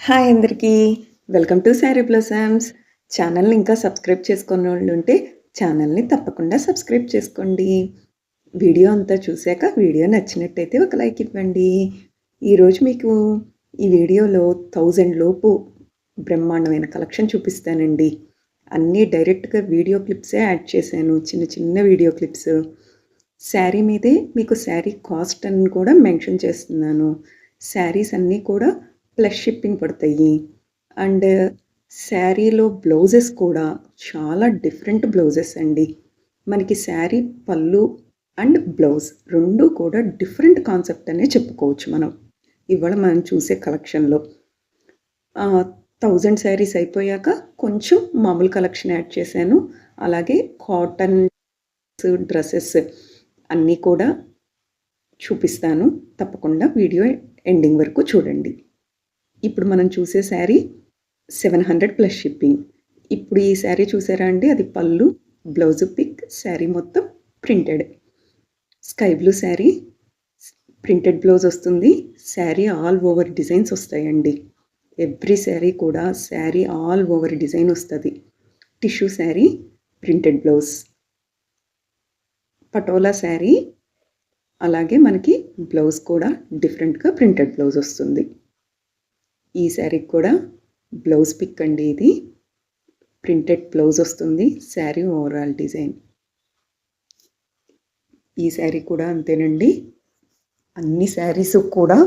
Hi అందరికీ. Welcome to sari blossoms. ఛానల్‌ని ఇంకా సబ్స్క్రైబ్ చేసుకోనోళ్ళుంటే ఛానల్‌ని తప్పకుండా సబ్స్క్రైబ్ చేసుకోండి. వీడియో అంతా చూసాక వీడియో నచ్చినట్టయితే ఒక లైక్ ఇవ్వండి. ఈరోజు మీకు ఈ వీడియోలో 1000 లోపు బ్రహ్మాండమైన కలెక్షన్ చూపిస్తానండి. అన్నీ డైరెక్ట్‌గా వీడియో క్లిప్సే యాడ్ చేశాను. చిన్న చిన్న వీడియో క్లిప్స్. శారీ మీదే మీకు శారీ కాస్ట్ అని కూడా మెన్షన్ చేస్తున్నాను. శారీస్ అన్నీ కూడా ప్లస్ షిప్పింగ్ పడతాయి. అండ్ శారీలో బ్లౌజెస్ కూడా చాలా డిఫరెంట్ బ్లౌజెస్ అండి. మనకి శారీ పళ్ళు అండ్ బ్లౌజ్ 2 కూడా డిఫరెంట్ కాన్సెప్ట్ అనే చెప్పుకోవచ్చు మనం. ఇవాళ మనం చూసే కలెక్షన్‌లో. 1000 శారీస్ అయిపోయాక కొంచెం మామూలు కలెక్షన్ యాడ్ చేశాను. అలాగే కాటన్ డ్రెసెస్ అన్నీ కూడా చూపిస్తాను. తప్పకుండా వీడియో ఎండింగ్ వరకు చూడండి. ఇప్పుడు మనం చూసే శారీ 700 ప్లస్ షిప్పింగ్. ఇప్పుడు ఈ శారీ చూసారా అండి? అది పళ్ళు, బ్లౌజ్ పిక్, శారీ మొత్తం printed. Sky blue sari, printed blouse వస్తుంది. శారీ ఆల్ ఓవర్ డిజైన్స్ వస్తాయండి. ఎవ్రీ శారీ కూడా శారీ ఆల్ ఓవర్ డిజైన్ వస్తది. Tissue sari, printed blouse. Patola sari, అలాగే మనకి బ్లౌజ్ కూడా డిఫరెంట్‌గా ప్రింటెడ్ బ్లౌజ్ వస్తుంది. ఈ శారీకి కూడా బ్లౌజ్ పిక్ అండి ఇది. ప్రింటెడ్ బ్లౌజ్ వస్తుంది. Sari overall design. ఈ శారీ కూడా అంతేనండి. అన్ని శారీస్ కూడా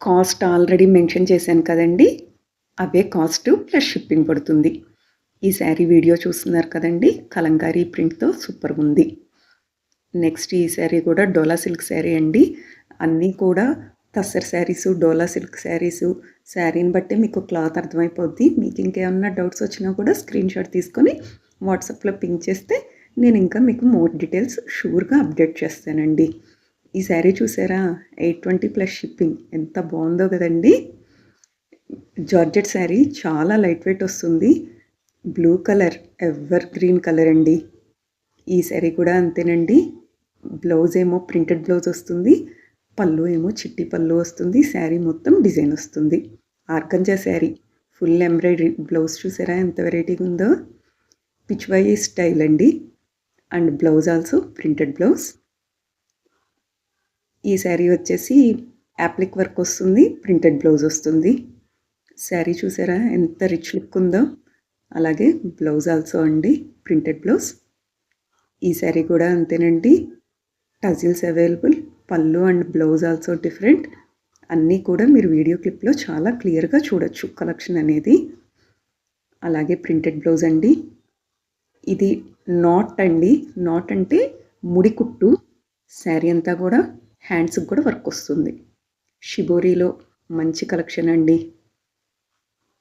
కాస్ట్ ఆల్రెడీ మెన్షన్ చేశాను కదండీ! అవే కాస్ట్ ప్లస్ షిప్పింగ్ పడుతుంది. ఈ శారీ వీడియో చూస్తున్నారు కదండీ! కలంకారీ ప్రింట్‌తో సూపర్‌గుంది. నెక్స్ట్ ఈ శారీ కూడా డోలా సిల్క్ శారీ అండి. అన్నీ కూడా తస్సర్ శారీసు, డోలా సిల్క్ శారీసు. శారీని బట్టి మీకు క్లాత్ అర్థమైపోద్ది. మీకు ఇంకేమన్నా డౌట్స్ వచ్చినా కూడా స్క్రీన్‌షాట్ తీసుకొని వాట్సాప్‌లో పింక్ చేస్తే నేను ఇంకా మీకు మోర్ డీటెయిల్స్ షూర్‌గా అప్డేట్ చేస్తానండి. ఈ శారీ చూసారా? 820 ప్లస్ షిప్పింగ్. ఎంత బాగుందో కదండీ! జార్జెట్ శారీ చాలా లైట్ వెయిట్ వస్తుంది. Blue colour, ever green colour అండి. ఈ శారీ కూడా అంతేనండి. బ్లౌజ్ ఏమో ప్రింటెడ్ బ్లౌజ్ వస్తుంది. పళ్ళు ఏమో చిట్టి పళ్ళు వస్తుంది. శారీ మొత్తం డిజైన్ వస్తుంది. Organza sari full embroidery. Blouse చూసారా ఎంత వెరైటీగా ఉందో? పిచ్వాయి స్టైల్ అండి. And blouse also printed blouse. ఈ శారీ వచ్చేసి యాప్లిక్ వర్క్ వస్తుంది. ప్రింటెడ్ బ్లౌజ్ వస్తుంది. శారీ చూసారా ఎంత రిచ్ లుక్ ఉందో? అలాగే బ్లౌజ్ ఆల్సో అండి ప్రింటెడ్ బ్లౌజ్. ఈ శారీ కూడా అంతేనండి. Tassels available. పళ్ళు అండ్ బ్లౌజ్ ఆల్సో డిఫరెంట్. అన్నీ కూడా మీరు వీడియో క్లిప్లో చాలా క్లియర్గా చూడొచ్చు కలెక్షన్ అనేది. అలాగే ప్రింటెడ్ బ్లౌజ్ అండి. ఇది నాట్ అండి. నాట్ అంటే ముడి కుట్టు. శారీ అంతా కూడా హ్యాండ్స్కి కూడా వర్క్ వస్తుంది. షిబోరీలో మంచి కలెక్షన్ అండి.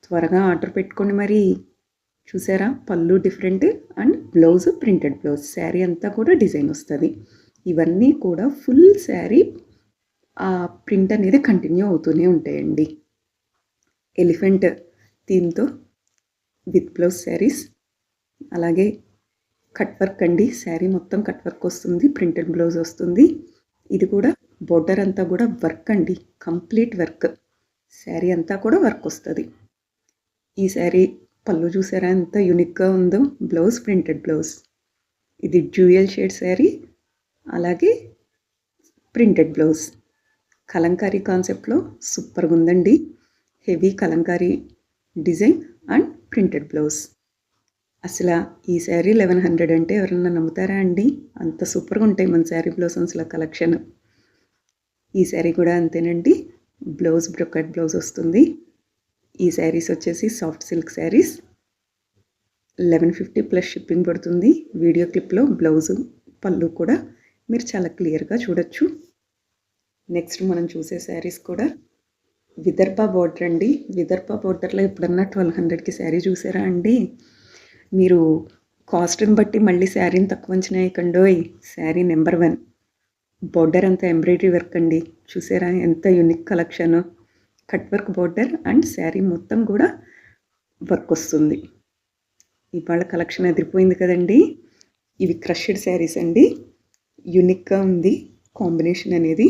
త్వరగా ఆర్డర్ పెట్టుకోండి మరి. చూసారా? పళ్ళు different and blouse printed blouse. Sari అంతా కూడా డిజైన్ వస్తుంది. ఇవన్నీ కూడా ఫుల్ శారీ ఆ ప్రింట్ అనేది కంటిన్యూ అవుతూనే ఉంటాయండి. ఎలిఫెంట్ థీమ్‌తో విత్ బ్లౌజ్ శారీస్. అలాగే కట్ వర్క్ అండి. శారీ మొత్తం కట్ వర్క్ వస్తుంది. ప్రింటెడ్ బ్లౌజ్ వస్తుంది. ఇది కూడా బోర్డర్ అంతా కూడా వర్క్ అండి. Complete work. శారీ అంతా కూడా వర్క్ వస్తుంది. ఈ శారీ పళ్ళు చూసారా ఎంత యూనిక్గా ఉందో? Blouse printed blouse. ఇది డ్యూయల్ షేడ్ శారీ. అలాగే ప్రింటెడ్ బ్లౌజ్. కలంకారీ కాన్సెప్ట్లో సూపర్గా ఉందండి. Heavy Kalamkari design and printed blouse. అసలు ఈ శారీ 1100 అంటే ఎవరన్నా నమ్ముతారా అండి? అంత సూపర్గా ఉంటాయి మన శారీ బ్లౌజన్స్లో కలెక్షన్. ఈ శారీ కూడా అంతేనండి. బ్లౌజ్ బ్రొకెట్ బ్లౌజ్ వస్తుంది. ఈ శారీస్ వచ్చేసి soft silk saris. 1150 plus shipping పడుతుంది. వీడియో క్లిప్లో బ్లౌజు పళ్ళు కూడా మీరు చాలా క్లియర్గా చూడొచ్చు. నెక్స్ట్ మనం చూసే శారీస్ కూడా విదర్భ బోర్డర్ అండి. విదర్భ బోర్డర్లో ఎప్పుడన్నా 1200కి శారీ చూసారా అండి? మీరు కాస్ట్ని బట్టి మళ్ళీ శారీని తక్కువ అంచనా వేయకండోయ్. శారీ నెంబర్ 1. బోర్డర్ అంతా ఎంబ్రాయిడరీ వర్క్ అండి. చూసారా ఎంత unique collection? Cut work border and sari మొత్తం కూడా వర్క్ వస్తుంది. ఇవాళ కలెక్షన్ అదిరిపోయింది కదండి. ఇవి క్రష్డ్ శారీస్ అండి. యూనిక్గా ఉంది కాంబినేషన్ అనేది.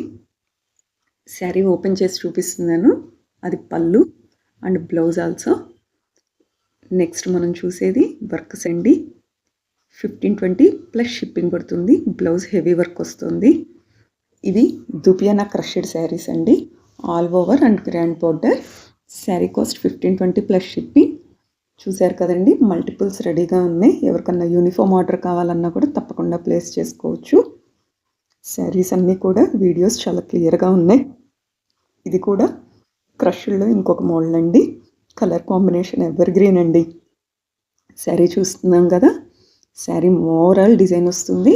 శారీ ఓపెన్ చేసి చూపిస్తున్నాను. అది పళ్ళు అండ్ బ్లౌజ్ ఆల్సో. నెక్స్ట్ మనం చూసేది వర్క్స్ అండి. 1520 ప్లస్ షిప్పింగ్ పడుతుంది. బ్లౌజ్ హెవీ వర్క్ వస్తుంది. ఇవి దుపియానా క్రషెడ్ శారీస్ అండి. All over and grand border. Sari cost 1520 plus shipping. చూశారు కదండి, మల్టిపుల్స్ రెడీగా ఉన్నాయి. ఎవరికన్నా యూనిఫామ్ ఆర్డర్ కావాలన్నా కూడా తప్పకుండా ప్లేస్ చేసుకోవచ్చు. శారీస్ అన్నీ కూడా వీడియోస్ చాలా క్లియర్గా ఉన్నాయి. ఇది కూడా క్రష్లో ఇంకొక మోడల్ అండి. కలర్ కాంబినేషన్ ఎవర్ గ్రీన్ అండి. శారీ చూస్తున్నాం కదా, శారీ ఓవరాల్ డిజైన్ వస్తుంది.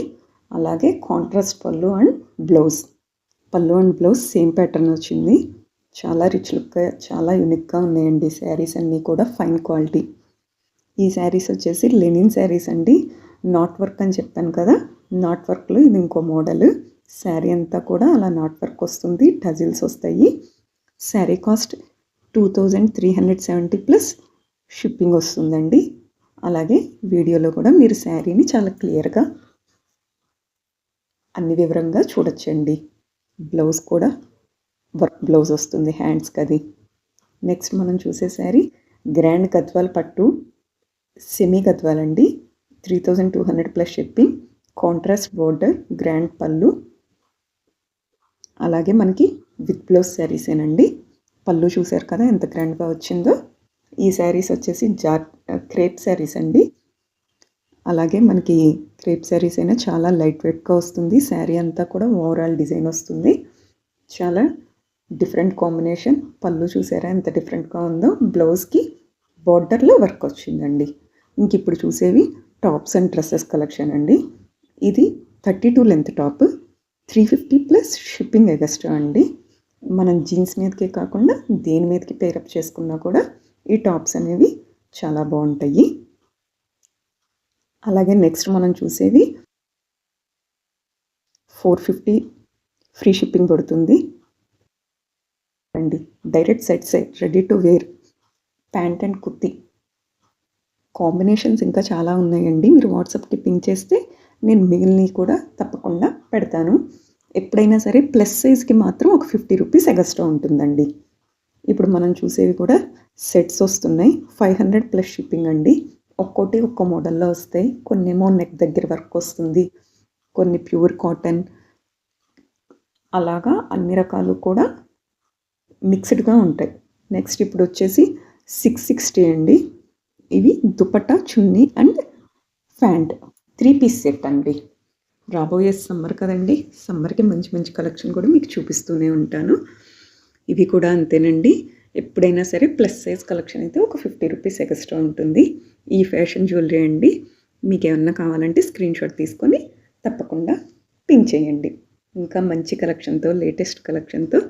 అలాగే కాంట్రాస్ట్ పళ్ళు అండ్ బ్లౌజ్. పళ్ళు అండ్ బ్లౌజ్ సేమ్ ప్యాటర్న్ వచ్చింది. చాలా రిచ్ లుక్గా చాలా యూనిక్గా ఉన్నాయండి శారీస్ అన్నీ కూడా. Fine quality. ఈ శారీస్ వచ్చేసి లెనిన్ శారీస్ అండి. నాట్ వర్క్ అని చెప్పాను కదా, నాట్ వర్క్లో ఇది ఇంకో మోడల్. శారీ అంతా కూడా అలా నాట్ వర్క్ వస్తుంది. టజిల్స్ వస్తాయి. శారీ కాస్ట్ 2370 ప్లస్ షిప్పింగ్ వస్తుందండి. అలాగే వీడియోలో కూడా మీరు శారీని చాలా క్లియర్గా అన్ని వివరంగా చూడొచ్చండి. బ్లౌజ్ కూడా వర్క్ బ్లౌజ్ వస్తుంది హ్యాండ్స్కి అది. నెక్స్ట్ మనం చూసే శారీ గ్రాండ్ గద్వాల్ పట్టు సెమీ గద్వాల్ అండి. 3200 plus shipping. Contrast border, grand పళ్ళు. అలాగే మనకి విత్ బ్లౌజ్ శారీసేనండి. పళ్ళు చూసారు కదా ఎంత గ్రాండ్గా వచ్చిందో. ఈ శారీస్ వచ్చేసి క్రేప్ శారీస్ అండి. అలాగే మనకి క్రేప్ శారీస్ అయినా చాలా లైట్ వెయిట్గా వస్తుంది. శారీ అంతా కూడా ఓవరాల్ డిజైన్ వస్తుంది. చాలా డిఫరెంట్ కాంబినేషన్. పళ్ళు చూసారా ఎంత డిఫరెంట్గా ఉందో. బ్లౌజ్కి బార్డర్లో వర్క్ వచ్చిందండి. ఇంక ఇప్పుడు చూసేవి టాప్స్ అండ్ డ్రెస్సెస్ కలెక్షన్ అండి. ఇది 32 length top. 350 plus shipping extra అండి. మనం జీన్స్ మీదకే కాకుండా దేని మీదకి పేరప్ చేసుకున్నా కూడా ఈ టాప్స్ అనేవి చాలా బాగుంటాయి. అలాగే నెక్స్ట్ మనం చూసేవి 450 ఫ్రీ షిప్పింగ్ పడుతుంది అండి. Direct set ready to wear pant and kurti combinations ఇంకా చాలా ఉన్నాయండి. మీరు వాట్సాప్కి పింక్ చేస్తే నేను మిగిలినవి కూడా తప్పకుండా పెడతాను. ఎప్పుడైనా సరే ప్లస్ సైజ్కి మాత్రం ఒక 50 రూపీస్ ఎగస్ట్రా ఉంటుందండి. ఇప్పుడు మనం చూసేవి కూడా సెట్స్ వస్తున్నాయి. 500 ప్లస్ షిప్పింగ్ అండి. ఒక్కోటి ఒక్కో మోడల్లో వస్తాయి. కొన్ని ఏమో నెక్ దగ్గర వర్క్ వస్తుంది, కొన్ని ప్యూర్ కాటన్, అలాగా అన్ని రకాలు కూడా మిక్స్డ్గా ఉంటాయి. నెక్స్ట్ ఇప్పుడు వచ్చేసి 660 అండి. ఇవి దుపట్టా, చున్నీ అండ్ ప్యాంట్ 3 పీస్ సెట్ అండి. రాబోయే సమ్మర్ కదండి, సమ్మర్కి మంచి మంచి కలెక్షన్ కూడా మీకు చూపిస్తూనే ఉంటాను. ఇవి కూడా అంతేనండి. ఎప్పుడైనా సరే ప్లస్ సైజ్ కలెక్షన్ అయితే ఒక 50 రూపీస్ ఎక్స్ట్రా ఉంటుంది. ఈ ఫ్యాషన్ జ్యువెలరీ అండి. మీకు ఏమన్నా కావాలంటే స్క్రీన్ షాట్ తీసుకొని తప్పకుండా పింక్ చేయండి. ఇంకా మంచి కలెక్షన్తో, లేటెస్ట్ కలెక్షన్తో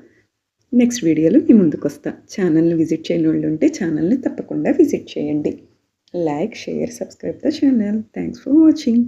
నెక్స్ట్ వీడియోలో మీ ముందుకు వస్తా. ఛానల్ని విజిట్ చేయని వాళ్ళు ఉంటే ఛానల్ని తప్పకుండా విజిట్ చేయండి. Like, share, subscribe the channel. Thanks for watching.